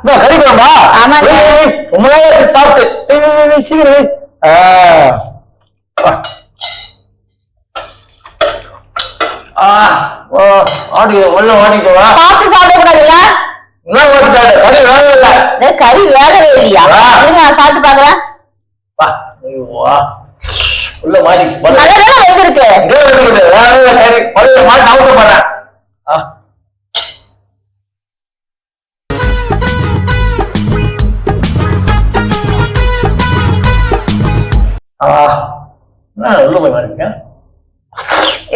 இந்த கறி குழம்பா? ஆமாங்க. ரொம்ப நாள் சாப்பிட்டு சீக்கிரம் ஓடிட்டு வா. பார்த்து சாப்பிடக்கூடாதுல்ல? கறி வேலை இல்ல. கறி வேகவே இல்லையா? நான் சாப்பிட்டு பாக்குறேன். உள்ள மாடி நல்லதானே வந்திருக்கு. கறி பழைய மாடி நவுத்த போறேன்.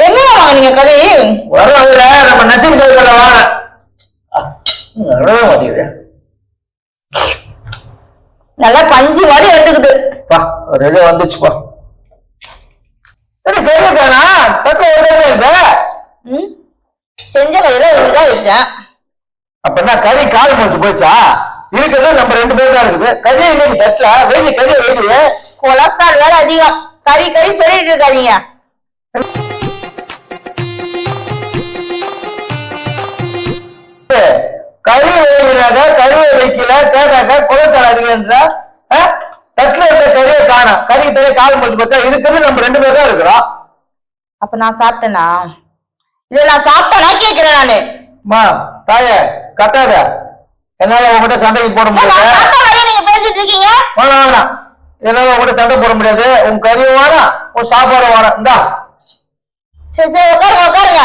என்ன வாங்கினீங்க கறி? வரல நம்ம நசிங் கோயில்ல வாங்க. மாட்டேங்குது. நல்லா பஞ்சு மாதிரி வந்துக்குது. ஒரு இது வந்துச்சுப்பா. கேட்கா தட்டு இருக்கு. செஞ்ச கையில இதுதான் வச்சேன். அப்படின்னா கறி கால் முடிச்சு போச்சா? இருக்கிறது நம்ம 2 பேர் தான் இருக்குது. கறி இன்னைக்கு தட்டல வெயிலி கறியை வெயிலு. கொலஸ்ட்ரால் வேலை அதிகம். கறி கறி சொல்லிட்டு இருக்காதீங்க. கறி வைக்கிறாங்க கறியை வைக்கல கேட்டாக்க கொலஸ்ட்ரால் அதிகம்ன்ற தட்டுல இருக்க கறியை காணும். கறி தரைய கால் முடிச்சு போச்சா? இருக்கிறது நம்ம 2 பேர் தான் இருக்கிறோம். அப்ப நான் சாப்பிட்டேனா? இல்ல நான் சாப்பிட்டேனா கேக்குறேன் நானு. தாய கத்தாத. என்னால உங்ககிட்ட சண்டைக்கு போட முடியாது. நீங்க பேசிட்டு இருக்கீங்க. வேணாம் என்னால உங்ககிட்ட சண்டை போட முடியாது. உன் கறியும் வேணாம் உன் சாப்பாடும் வேணாம். இந்தா சரி சரி உட்காருங்க உட்காருங்க.